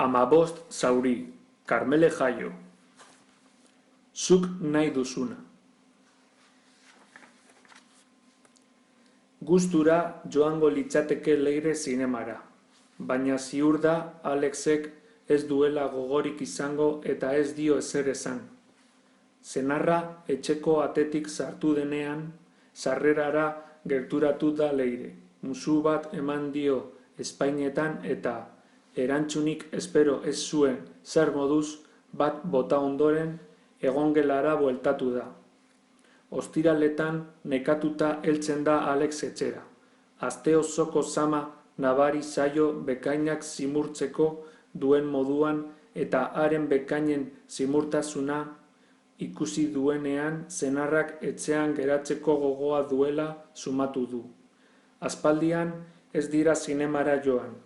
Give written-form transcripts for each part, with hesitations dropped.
Amabost zauri, Karmele Jaio. Zuk nahi duzuna. Gustura joango litzateke Leire zinemara, baina ziur da Alexek ez duela gogorik izango eta ez dio ezer esan. Senarra etxeko atetik sartu denean, sarrerara gerturatu da Leire. Musu bat eman dio ezpainetan eta erantzunik espero ez zuen zer moduz bat bota ondoren egongelara bueltatu da. Ostiraletan nekatuta heltzen da Alex etxera. Aste osoko zama nabari zaio bekainak zimurtzeko duen moduan eta haren bekainen zimurtasuna ikusi duenean senarrak etxean geratzeko gogoa duela sumatu du. Aspaldian ez dira zinemara joan.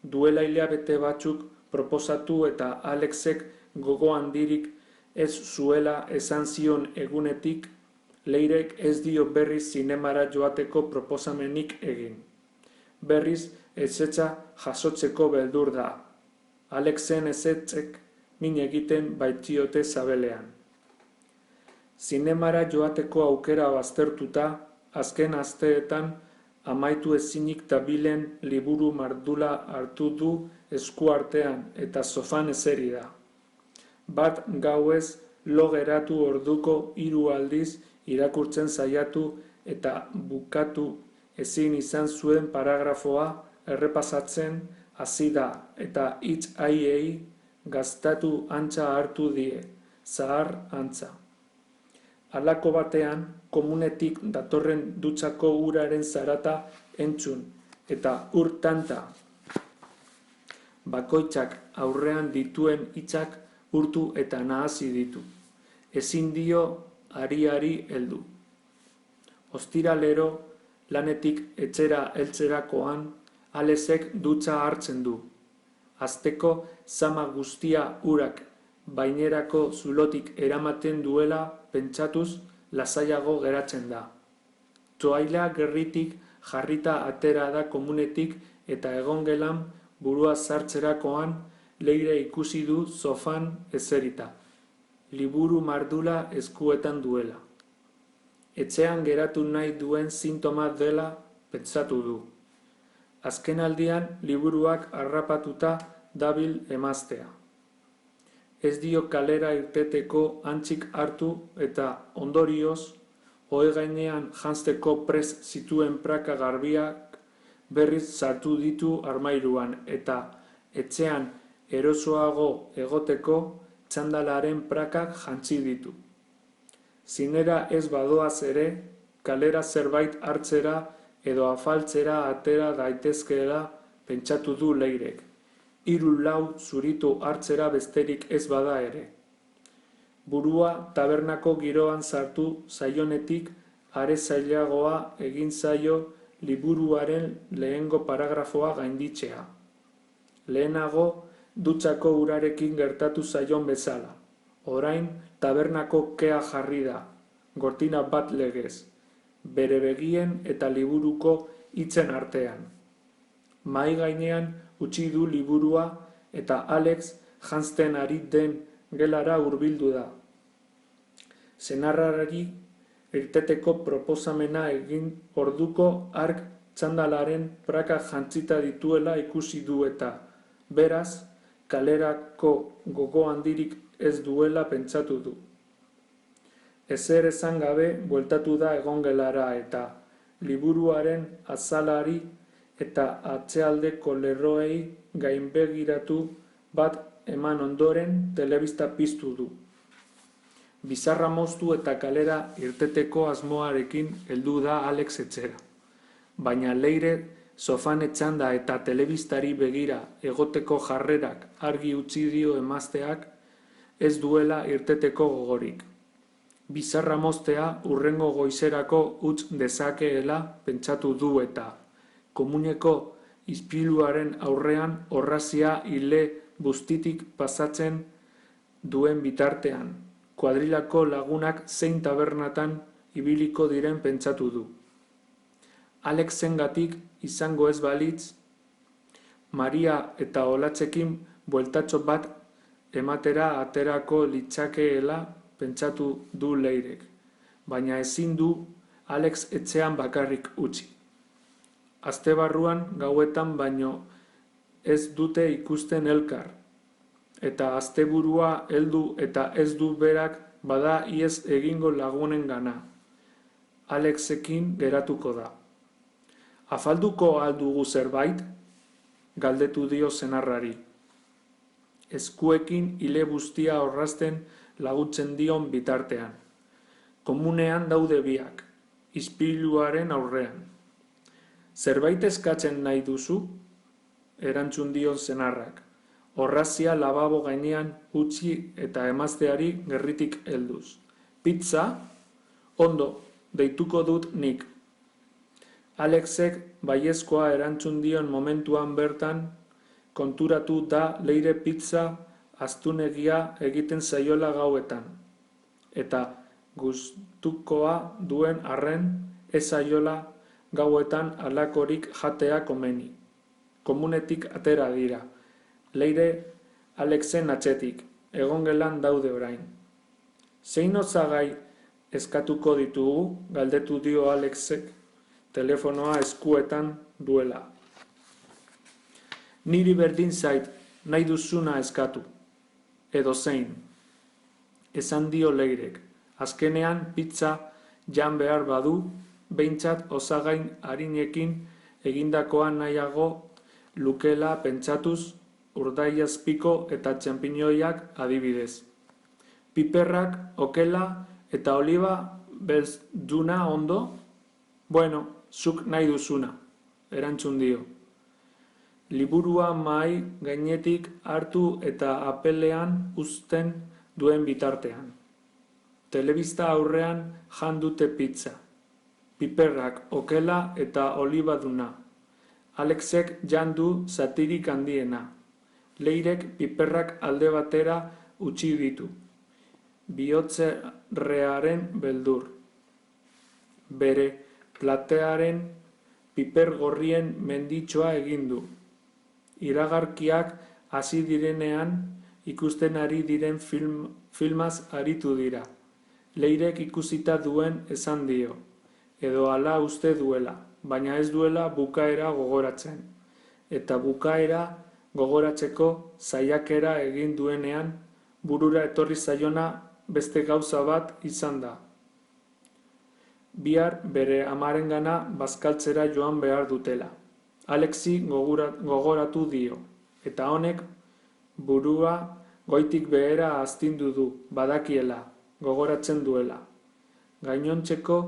Duela hilabete batzuk proposatu eta Alexek gogo handirik ez zuela esan zion egunetik, Leirek ez dio berriz zinemara joateko proposamenik egin. Berriz ezetza jasotzeko beldur da. Alexen ezetzek min egiten baitziote zabelean. Zinemara joateko aukera baztertuta, azken asteetan amaitu ezinik dabilen liburu mardula hartu du eskuartean eta sofan ezeri da. Bat gauez lo geratu orduko 3 aldiz irakurtzen saiatu eta bukatu ezin izan zuen paragrafoa errepasatzen hasi da eta hitz haiei gaztatu antza hartu die, zahar antza. Halako batean, komunetik datorren dutxako uraren zarata entzun eta ur tanta. Bakoitzak aurrean dituen hitzak urtu eta nahasi ditu. Ezin dio ari heldu. Ostiralero lanetik etxera heltzerakoan Alexek dutxa hartzen du. Asteko zama guztia urak bainerako zulotik eramaten duela pentsatuz lasaiago geratzen da. Toaila gerritik jarrita atera da komunetik eta egongelan burua sartzerakoan Leire ikusi du sofan ezerita. Liburu mardula eskuetan duela. Etxean geratu nahi duen sintoma dela pentsatu du. Azken aldian liburuak harrapatuta dabil emaztea. Ez dio kalera irteteko antzik hartu eta ondorioz, ohe gainean janzteko prest zituen praka garbiak berriz sartu ditu armairuan eta etxean erosoago egoteko txandalaren prakak jantzi ditu. Zinera ez badoaz ere, kalera zerbait hartzera edo afaltzera atera daitezkeela pentsatu du Leirek. 3-4 zuritu hartzera besterik ez bada ere. Burua tabernako giroan sartu zaionetik are zailagoa egin zaio liburuaren lehengo paragrafoa gainditzea. Lehenago dutxako urarekin gertatu zaion bezala. Orain tabernako kea jarri da, gortina bat legez, bere begien eta liburuko hitzen artean. Mahai gainean utzi du liburua eta Alex janzten ari den gelara hurbildu da. Senarrari irteteko proposamena egin orduko hark txandalaren praka jantzita dituela ikusi du eta, beraz, kalerako gogo handirik ez duela pentsatu du. Ezer esan gabe bueltatu da egongelara eta liburuaren azalari eta atzealdeko lerroei gainbegiratu bat eman ondoren telebista piztu du. Bizarra moztu eta kalera irteteko asmoarekin heldu da Alex etxera. Baina Leire sofan etxanda eta telebistari begira egoteko jarrerak argi utzi dio emazteak ez duela irteteko gogorik. Bizarra moztea hurrengo goizerako utz dezakeela pentsatu du eta komuneko ispiluaren aurrean orrazia ile bustitik pasatzen duen bitartean, kuadrilako lagunak zein tabernatan ibiliko diren pentsatu du. Alexengatik izango ez balitz, Maria eta Olatzekin bueltatxo bat ematera aterako litzakeela pentsatu du Leirek, baina ezin du Alex etxean bakarrik utzi. Astebarruan gauetan baino ez dute ikusten elkar, eta asteburua heldu eta ez du berak bada ihes egingo lagunengana. Alexekin geratuko da. Afalduko al dugu zerbait? Galdetu dio senarrari. Eskuekin ile bustia orrazten laguntzen dion bitartean. Komunean daude biak, ispiluaren aurrean. Zerbait eskatzen nahi duzu? Erantzun dion senarrak. Orrazia lababo gainean utzi eta emazteari gerritik helduz. Pizza? Ondo, deituko dut nik. Alexek baiezkoa erantzun dion momentuan bertan konturatu da Leire pizza astunegia egiten zaiola gauetan, eta gustukoa duen arren ez zaiola gauetan halakorik jatea komeni. Komunetik atera dira. Leire Alexen atzetik, egongelan daude orain. Zein osagai eskatuko ditugu, galdetu dio Alexek, telefonoa eskuetan duela. Niri berdin zait, nahi duzuna eskatu. Edo zein. Esan dio Leirek, azkenean pizza jan behar badu, behintzat osagain harinekin egindakoa nahiago lukela pentsatuz urdaiazpiko eta txanpiñoiak adibidez. Piperrak, okela eta oliba belzduna ondo? Bueno, zuk nahi duzuna, erantzun dio. Liburua mahai gainetik hartu eta apelean uzten duen bitartean. Telebista aurrean jan dute pizza. Piperrak, okela eta olibaduna. Alexek jan du zatirik handiena. Leirek piperrak alde batera utzi ditu. Bihotzerrearen beldur. Bere platearen piper gorrien menditxoa egin du. Iragarkiak hasi direnean ikusten ari diren filmaz aritu dira. Leirek ikusita duen esan dio, edo hala uste duela, baina ez duela bukaera gogoratzen. Eta bukaera gogoratzeko saiakera egin duenean burura etorri zaiona beste gauza bat izan da. Bihar bere amarengana bazkaltzera joan behar dutela. Alexi gogoratu dio, eta honek burua goitik behera astindu du, badakiela, gogoratzen duela. Gainontzeko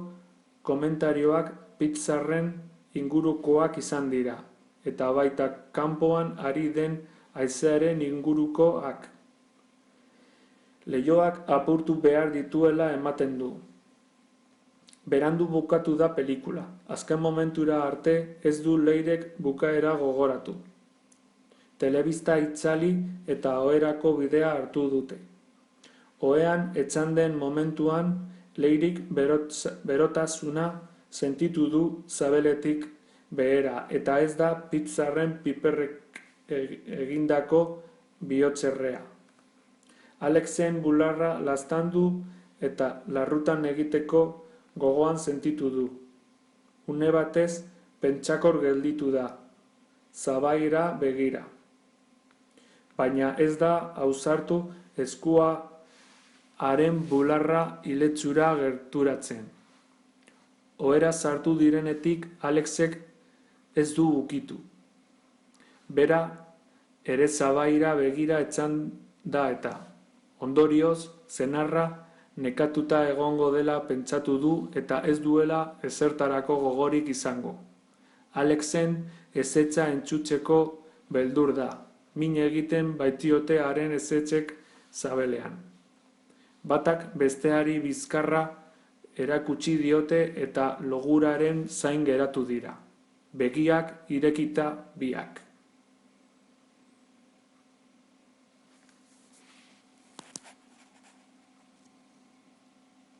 komentarioak pizzarren ingurukoak izan dira, eta baita kanpoan ari den haizearen ingurukoak. Leihoak apurtu behar dituela ematen du. Berandu bukatu da pelikula. Azken momentura arte ez du Leirek bukaera gogoratu. Telebista itzali eta oherako bidea hartu dute. Ohean etzan den momentuan Leirik berotasuna sentitu du zabeletik behera eta ez da pizzarren piperrek egindako bihotzerrea. Alexen bularra laztandu eta larrutan egiteko gogoan sentitu du. Une batez pentsakor gelditu da, zabaira begira. Baina ez da ausartu eskua haren bularra iletsura gerturatzen. Ohera sartu direnetik Alexek ez du ukitu. Bera ere zabaira begira etzan da eta. Ondorioz, senarra nekatuta egongo dela pentsatu du eta ez duela ezertarako gogorik izango. Alexen ezetza entzutzeko beldur da, min egiten baitiote haren ezetzek zabelean. Batak besteari bizkarra erakutsi diote eta loguraren zain geratu dira. Begiak irekita biak.